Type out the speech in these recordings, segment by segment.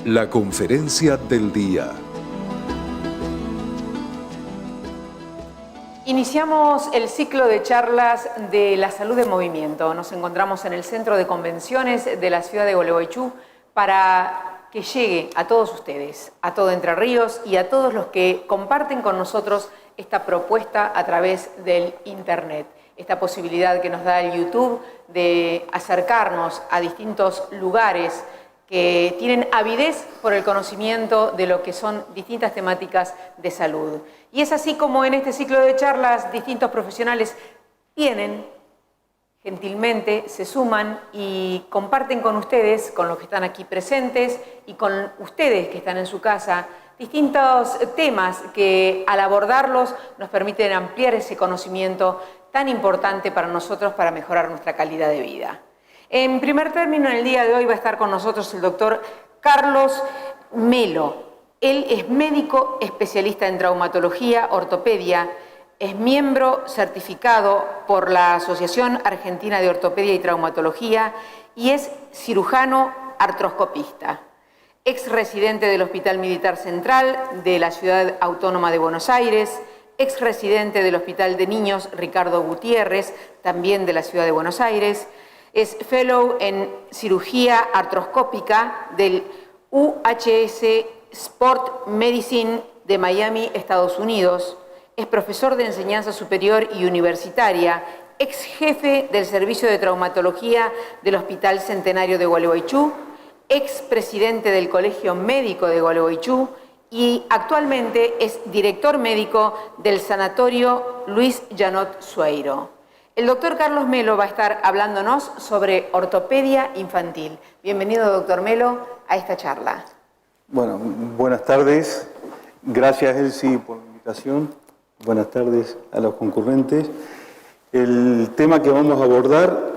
La conferencia del día. Iniciamos el ciclo de charlas de la salud en movimiento. Nos encontramos en el Centro de Convenciones de la ciudad de Gualeguaychú para que llegue a todos ustedes, a todo Entre Ríos y a todos los que comparten con nosotros esta propuesta a través del Internet. Esta posibilidad que nos da el YouTube de acercarnos a distintos lugares que tienen avidez por el conocimiento de lo que son distintas temáticas de salud. Y es así como en este ciclo de charlas distintos profesionales gentilmente se suman y comparten con ustedes, con los que están aquí presentes y con ustedes que están en su casa, distintos temas que al abordarlos nos permiten ampliar ese conocimiento tan importante para nosotros para mejorar nuestra calidad de vida. En primer término, en el día de hoy va a estar con nosotros el doctor Carlos Melo. Él es médico especialista en traumatología, ortopedia, es miembro certificado por la Asociación Argentina de Ortopedia y Traumatología y es cirujano artroscopista. Ex residente del Hospital Militar Central de la Ciudad Autónoma de Buenos Aires, ex residente del Hospital de Niños Ricardo Gutiérrez, también de la Ciudad de Buenos Aires. Es fellow en cirugía artroscópica del UHS Sport Medicine de Miami, Estados Unidos. Es profesor de enseñanza superior y universitaria, ex jefe del Servicio de Traumatología del Hospital Centenario de Gualeguaychú, ex presidente del Colegio Médico de Gualeguaychú y actualmente es director médico del Sanatorio Luis Janot Sueiro. El doctor Carlos Melo va a estar hablándonos sobre ortopedia infantil. Bienvenido, doctor Melo, a esta charla. Bueno, buenas tardes. Gracias, Elsie, por la invitación. Buenas tardes a los concurrentes. El tema que vamos a abordar,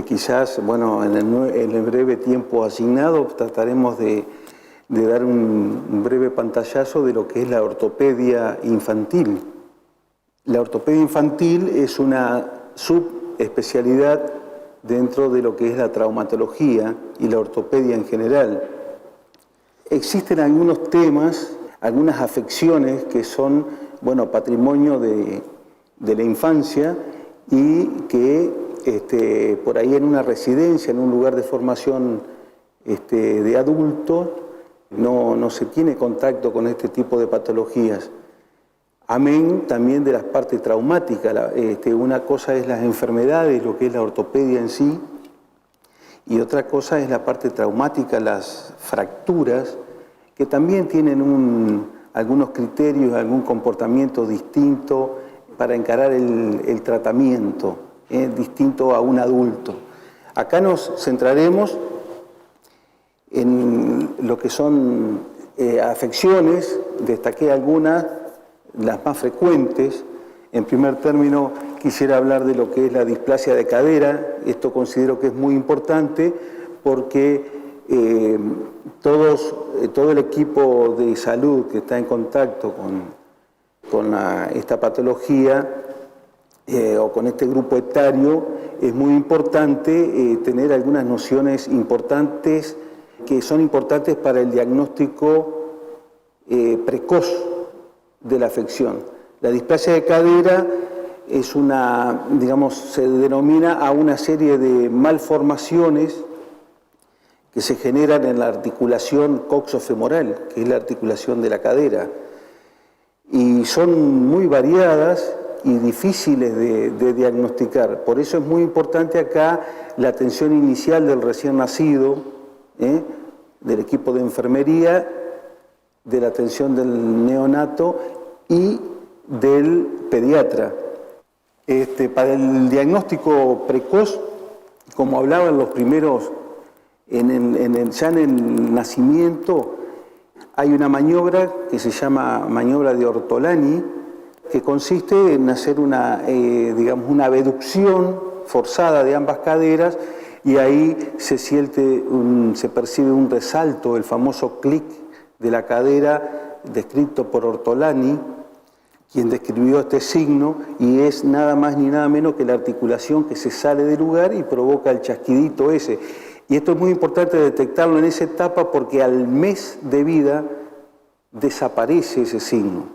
quizás, bueno, en el breve tiempo asignado, trataremos de dar un breve pantallazo de lo que es la ortopedia infantil. La ortopedia infantil es una subespecialidad dentro de lo que es la traumatología y la ortopedia en general. Existen algunos temas, algunas afecciones que son, bueno, patrimonio de la infancia y que por ahí en una residencia, en un lugar de formación de adulto, no se tiene contacto con este tipo de patologías. Amén también de las partes traumáticas. Una cosa es las enfermedades, lo que es la ortopedia en sí, y otra cosa es la parte traumática, las fracturas, que también tienen algunos criterios, algún comportamiento distinto para encarar el tratamiento, distinto a un adulto. Acá nos centraremos en lo que son afecciones, destaqué algunas, las más frecuentes. En primer término, quisiera hablar de lo que es la displasia de cadera. Esto considero que es muy importante porque todo el equipo de salud que está en contacto con esta patología o con este grupo etario, es muy importante tener algunas nociones importantes que son importantes para el diagnóstico precoz de la afección. La displasia de cadera es se denomina a una serie de malformaciones que se generan en la articulación coxofemoral, que es la articulación de la cadera, y son muy variadas y difíciles de diagnosticar. Por eso es muy importante acá la atención inicial del recién nacido, del equipo de enfermería, de la atención del neonato y del pediatra. Para el diagnóstico precoz, como hablaban los primeros, ya en el nacimiento, hay una maniobra que se llama maniobra de Ortolani, que consiste en hacer una abducción forzada de ambas caderas y ahí se percibe un resalto, el famoso clic de la cadera descrito por Ortolani, quien describió este signo, y es nada más ni nada menos que la articulación que se sale del lugar y provoca el chasquidito ese. Y esto es muy importante detectarlo en esa etapa porque al mes de vida desaparece ese signo.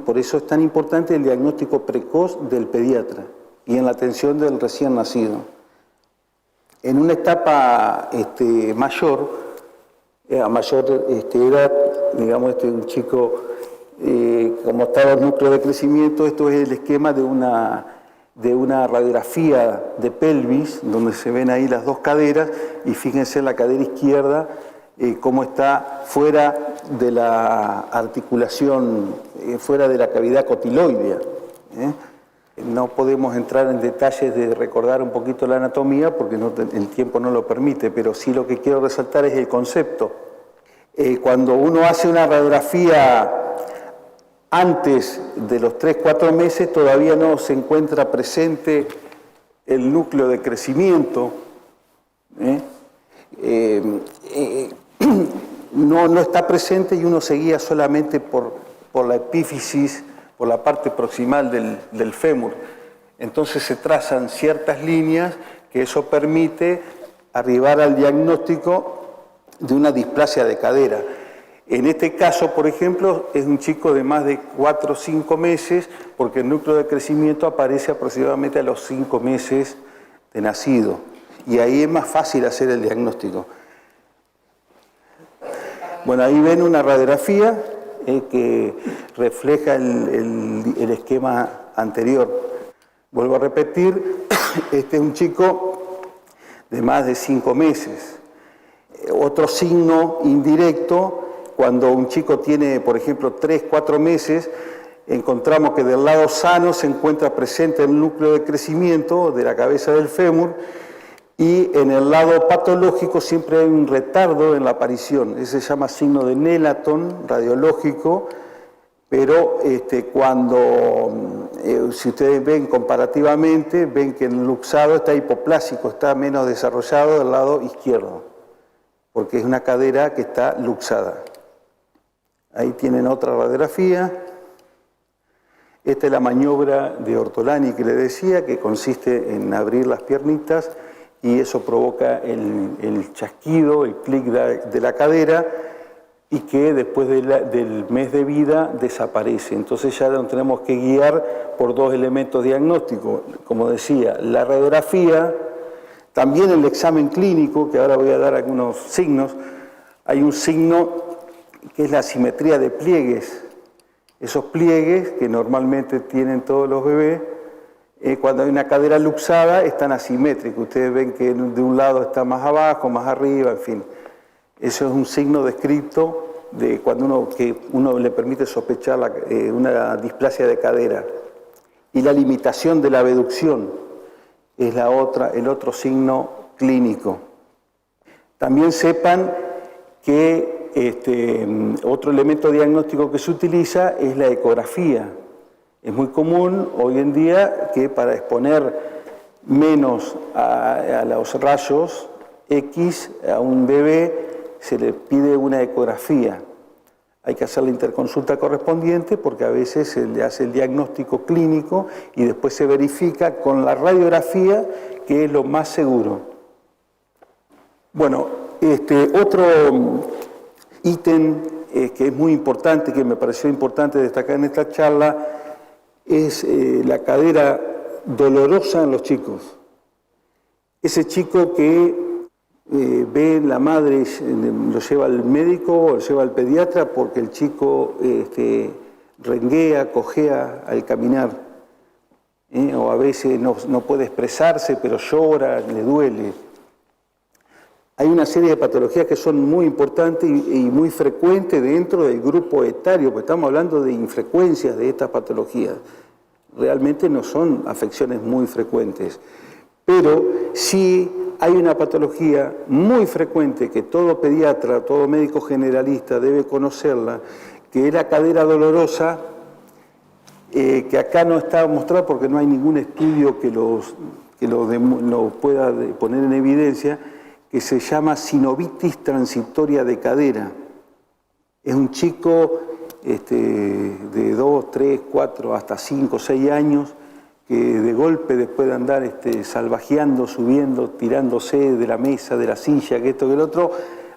Por eso es tan importante el diagnóstico precoz del pediatra y en la atención del recién nacido. En una etapa mayor, a mayor edad, digamos, un chico, como estaba el núcleo de crecimiento, esto es el esquema de una radiografía de pelvis, donde se ven ahí las dos caderas, y fíjense en la cadera izquierda, cómo está fuera de la articulación, fuera de la cavidad cotiloidea. No podemos entrar en detalles de recordar un poquito la anatomía porque el tiempo no lo permite, pero sí lo que quiero resaltar es el concepto. Cuando uno hace una radiografía antes de los 3-4 meses, todavía no se encuentra presente el núcleo de crecimiento. No está presente y uno se guía solamente por la epífisis, por la parte proximal del fémur. Entonces se trazan ciertas líneas que eso permite arribar al diagnóstico de una displasia de cadera. En este caso, por ejemplo, es un chico de más de 4 o 5 meses, porque el núcleo de crecimiento aparece aproximadamente a los 5 meses de nacido. Y ahí es más fácil hacer el diagnóstico. Bueno, ahí ven una radiografía que refleja el esquema anterior. Vuelvo a repetir, este es un chico de más de 5 meses. Otro signo indirecto, cuando un chico tiene, por ejemplo, 3-4 meses, encontramos que del lado sano se encuentra presente el núcleo de crecimiento de la cabeza del fémur, y en el lado patológico siempre hay un retardo en la aparición. Ese se llama signo de Nelaton radiológico, pero cuando, si ustedes ven comparativamente, ven que el luxado está hipoplásico, está menos desarrollado del lado izquierdo, porque es una cadera que está luxada. Ahí tienen otra radiografía. Esta es la maniobra de Ortolani que le decía, que consiste en abrir las piernitas y eso provoca el chasquido, el clic de la cadera, y que después del mes de vida desaparece. Entonces ya nos tenemos que guiar por 2 elementos diagnósticos, como decía, la radiografía, también el examen clínico, que ahora voy a dar algunos signos. Hay un signo que es la simetría de pliegues. Esos pliegues que normalmente tienen todos los bebés, cuando hay una cadera luxada, están asimétricos. Ustedes ven que de un lado está más abajo, más arriba, en fin. Eso es un signo descrito de cuando uno le permite sospechar una displasia de cadera. Y la limitación de la abducción es el otro signo clínico. También sepan que otro elemento diagnóstico que se utiliza es la ecografía. Es muy común hoy en día que para exponer menos a los rayos X a un bebé se le pide una ecografía. Hay que hacer la interconsulta correspondiente porque a veces se le hace el diagnóstico clínico y después se verifica con la radiografía, que es lo más seguro. Bueno, otro ítem que es muy importante, que me pareció importante destacar en esta charla, es la cadera dolorosa en los chicos. Ese chico que ve la madre, lo lleva al médico o lo lleva al pediatra porque el chico renguea, cojea al caminar, o a veces no puede expresarse, pero llora, le duele. Hay una serie de patologías que son muy importantes y muy frecuentes dentro del grupo etario, porque estamos hablando de infrecuencias de estas patologías. Realmente no son afecciones muy frecuentes, pero sí hay una patología muy frecuente que todo pediatra, todo médico generalista debe conocerla, que es la cadera dolorosa, que acá no está mostrado porque no hay ningún estudio que lo pueda poner en evidencia, que se llama sinovitis transitoria de cadera. Es un chico de 2, 3, 4, hasta 5, 6 años que de golpe, después de andar salvajeando, subiendo, tirándose de la mesa, de la silla, que esto, que el otro,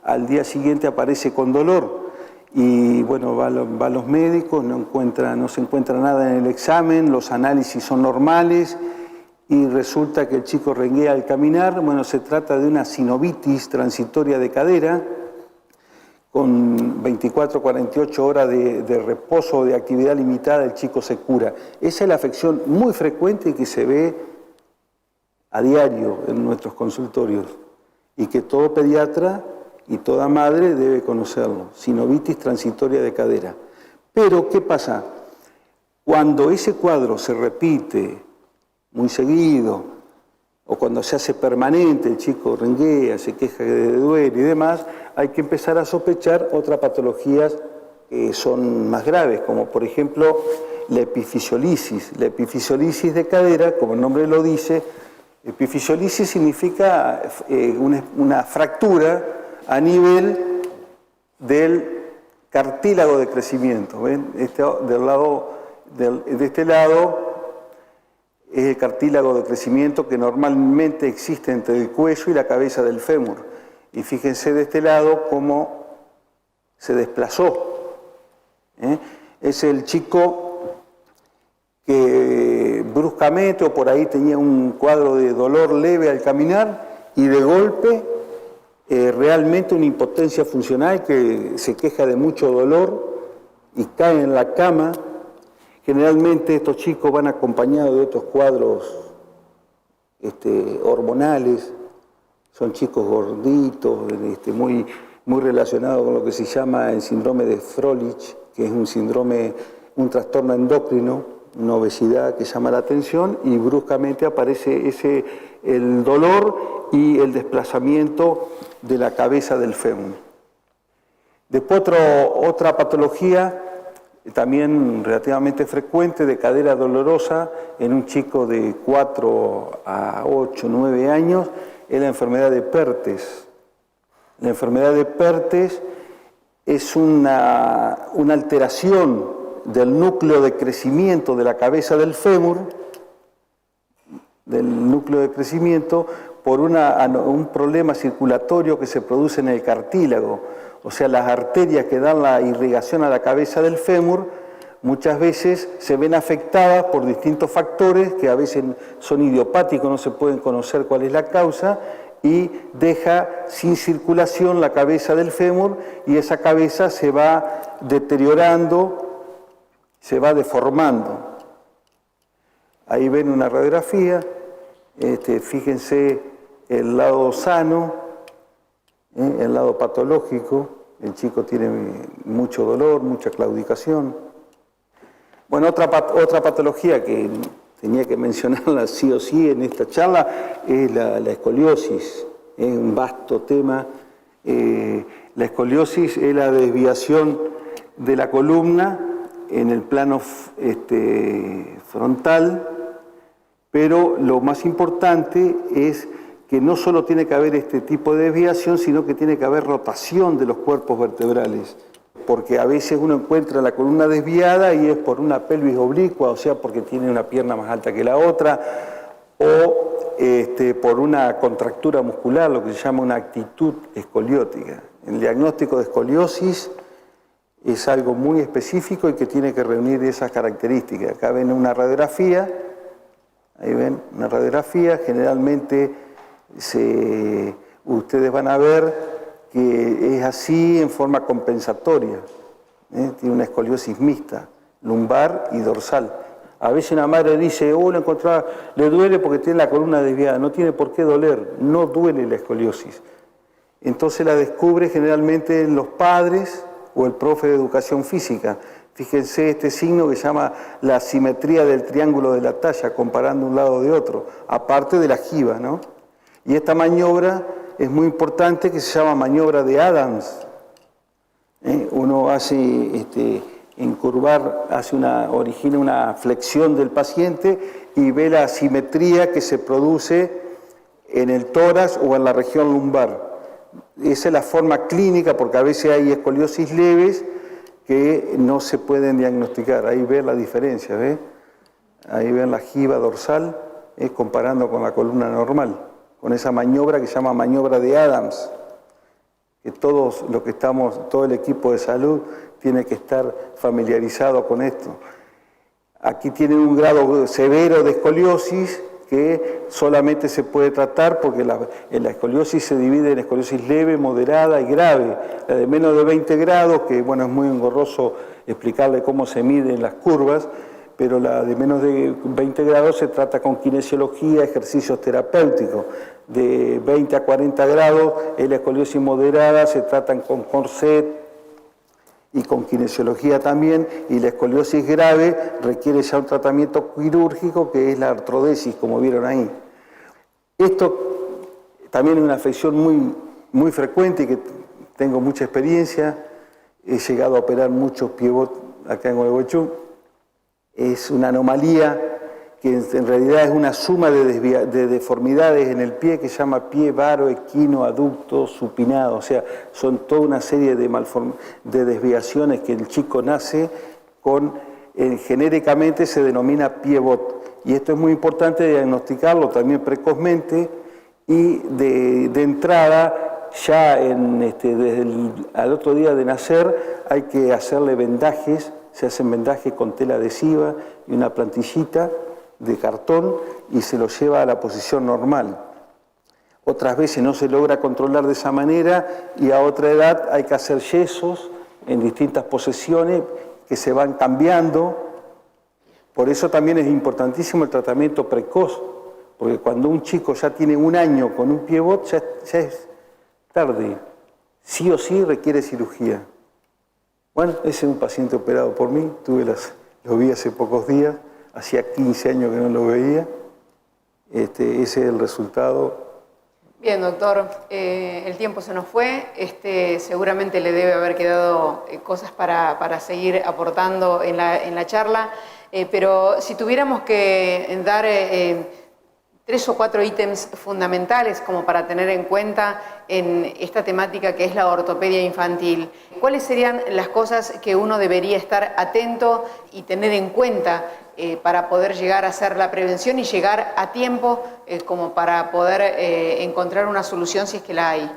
al día siguiente aparece con dolor. Y bueno, va a los médicos, no se encuentra nada en el examen, los análisis son normales y resulta que el chico renguea al caminar. Bueno, se trata de una sinovitis transitoria de cadera con 24 48 horas de reposo o de actividad limitada, el chico se cura. Esa es la afección muy frecuente y que se ve a diario en nuestros consultorios y que todo pediatra y toda madre debe conocerlo, sinovitis transitoria de cadera. Pero, ¿qué pasa? Cuando ese cuadro se repite muy seguido, o cuando se hace permanente, el chico renguea, se queja de duele y demás, hay que empezar a sospechar otras patologías que son más graves, como por ejemplo la epifisiolisis. La epifisiolisis de cadera, como el nombre lo dice, epifisiolisis significa una fractura a nivel del cartílago de crecimiento. ¿Ven? De este lado es el cartílago de crecimiento que normalmente existe entre el cuello y la cabeza del fémur. Y fíjense de este lado cómo se desplazó. Es el chico que bruscamente o por ahí tenía un cuadro de dolor leve al caminar y de golpe realmente una impotencia funcional, que se queja de mucho dolor y cae en la cama. Generalmente estos chicos van acompañados de otros cuadros hormonales, son chicos gorditos, muy relacionados con lo que se llama el síndrome de Froelich, que es un trastorno endocrino, una obesidad que llama la atención, y bruscamente aparece el dolor y el desplazamiento de la cabeza del fémur. Después otra patología también relativamente frecuente de cadera dolorosa en un chico de 4 a 8, 9 años es la enfermedad de Perthes. La enfermedad de Perthes es una alteración del núcleo de crecimiento de la cabeza del fémur, del núcleo de crecimiento, por un problema circulatorio que se produce en el cartílago. O sea, las arterias que dan la irrigación a la cabeza del fémur muchas veces se ven afectadas por distintos factores que a veces son idiopáticos, no se pueden conocer cuál es la causa, y deja sin circulación la cabeza del fémur y esa cabeza se va deteriorando, se va deformando. Ahí ven una radiografía, fíjense el lado sano, el lado patológico, el chico tiene mucho dolor, mucha claudicación. Bueno, otra patología que tenía que mencionarla sí o sí en esta charla es la escoliosis, es un vasto tema. La escoliosis es la desviación de la columna en el plano frontal, pero lo más importante es que no solo tiene que haber este tipo de desviación, sino que tiene que haber rotación de los cuerpos vertebrales, porque a veces uno encuentra la columna desviada y es por una pelvis oblicua, o sea, porque tiene una pierna más alta que la otra, o por una contractura muscular, lo que se llama una actitud escoliótica. El diagnóstico de escoliosis es algo muy específico y que tiene que reunir esas características. Acá ven una radiografía, ahí ven una radiografía, generalmente ustedes van a ver que es así en forma compensatoria, tiene una escoliosis mixta, lumbar y dorsal. A veces una madre dice, le duele porque tiene la columna desviada. No tiene por qué doler, no duele la escoliosis. Entonces la descubre generalmente los padres o el profe de educación física. Fíjense este signo que se llama la simetría del triángulo de la talla, comparando un lado de otro, aparte de la jiba, ¿no? Y esta maniobra es muy importante, que se llama maniobra de Adams. Uno hace origina una flexión del paciente y ve la simetría que se produce en el tórax o en la región lumbar. Esa es la forma clínica, porque a veces hay escoliosis leves que no se pueden diagnosticar. Ahí ve la diferencia, ¿ve? ahí ven la jiba dorsal, comparando con la columna normal, con esa maniobra que se llama maniobra de Adams, que todos los que estamos, todo el equipo de salud tiene que estar familiarizado con esto. Aquí tienen un grado severo de escoliosis que solamente se puede tratar porque la escoliosis se divide en escoliosis leve, moderada y grave. La de menos de 20 grados, que bueno, es muy engorroso explicarle cómo se miden las curvas, pero la de menos de 20 grados se trata con kinesiología, ejercicios terapéuticos. De 20 a 40 grados es la escoliosis moderada, se tratan con corset y con kinesiología también, y la escoliosis grave requiere ya un tratamiento quirúrgico que es la artrodesis, como vieron ahí. Esto también es una afección muy frecuente y que tengo mucha experiencia. He llegado a operar muchos pivot acá en Gualeguaychú. Es una anomalía que en realidad es una suma de deformidades en el pie que se llama pie varo, equino, aducto, supinado. O sea, son toda una serie de desviaciones que el chico nace con, genéricamente se denomina pie bot. Y esto es muy importante diagnosticarlo también precozmente y de entrada, ya al otro día de nacer, hay que hacerle vendajes. Se hacen vendajes con tela adhesiva y una plantillita de cartón y se lo lleva a la posición normal. Otras veces no se logra controlar de esa manera y a otra edad hay que hacer yesos en distintas posiciones que se van cambiando. Por eso también es importantísimo el tratamiento precoz, porque cuando un chico ya tiene 1 año con un pie bot, ya es tarde. Sí o sí requiere cirugía. Bueno, ese es un paciente operado por mí, lo vi hace pocos días, hacía 15 años que no lo veía. Ese es el resultado. Bien, doctor, el tiempo se nos fue, seguramente le debe haber quedado cosas para seguir aportando en la charla, pero si tuviéramos que dar 3 o 4 ítems fundamentales como para tener en cuenta en esta temática que es la ortopedia infantil, ¿cuáles serían las cosas que uno debería estar atento y tener en cuenta para poder llegar a hacer la prevención y llegar a tiempo como para poder encontrar una solución si es que la hay?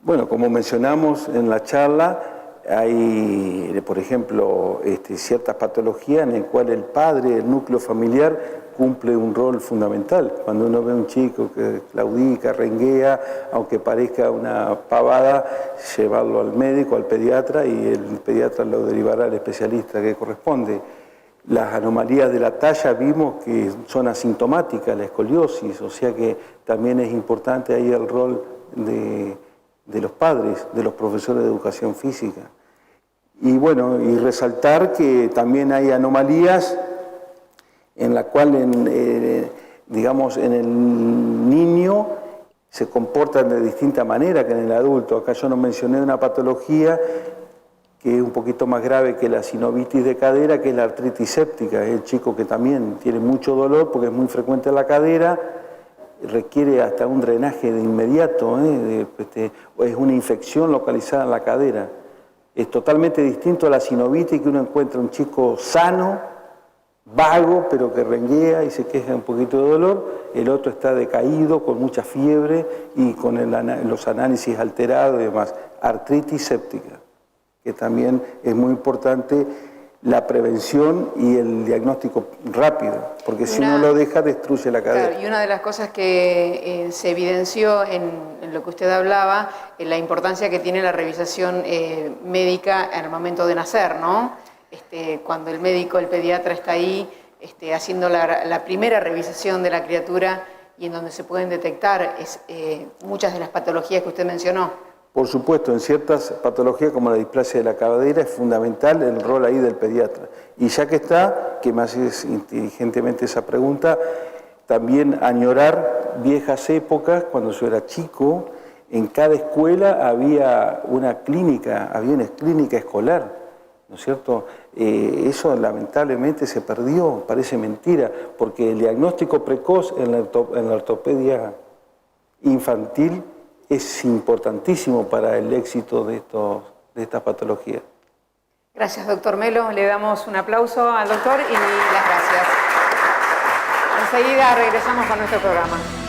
Bueno, como mencionamos en la charla, hay, por ejemplo, ciertas patologías en las cuales el padre, el núcleo familiar, cumple un rol fundamental. Cuando uno ve a un chico que claudica, renguea, aunque parezca una pavada, llevarlo al médico, al pediatra, y el pediatra lo derivará al especialista que corresponde. Las anomalías de la talla vimos que son asintomáticas, la escoliosis, o sea que también es importante ahí el rol de los padres, de los profesores de educación física. Y bueno, y resaltar que también hay anomalías en la cual, digamos, en el niño se comportan de distinta manera que en el adulto. Acá yo no mencioné una patología que es un poquito más grave que la sinovitis de cadera, que es la artritis séptica. Es el chico que también tiene mucho dolor porque es muy frecuente en la cadera, requiere hasta un drenaje de inmediato, es una infección localizada en la cadera. Es totalmente distinto a la sinovitis, que uno encuentra un chico sano, vago, pero que renguea y se queja un poquito de dolor. El otro está decaído, con mucha fiebre y con los análisis alterados y demás. Artritis séptica, que también es muy importante la prevención y el diagnóstico rápido, porque si no lo deja, destruye la cadera. Claro, y una de las cosas que se evidenció en lo que usted hablaba, la importancia que tiene la revisación médica en el momento de nacer, ¿no? Cuando el médico, el pediatra está ahí haciendo la primera revisación de la criatura y en donde se pueden detectar muchas de las patologías que usted mencionó. Por supuesto, en ciertas patologías como la displasia de la cadera es fundamental el rol ahí del pediatra. Y ya que está, que me haces inteligentemente esa pregunta, también añorar viejas épocas, cuando yo era chico, en cada escuela había una clínica escolar, ¿no es cierto? Eso lamentablemente se perdió, parece mentira, porque el diagnóstico precoz en la ortopedia infantil es importantísimo para el éxito de estas patologías. Gracias, doctor Melo. Le damos un aplauso al doctor y las gracias. Enseguida regresamos con nuestro programa.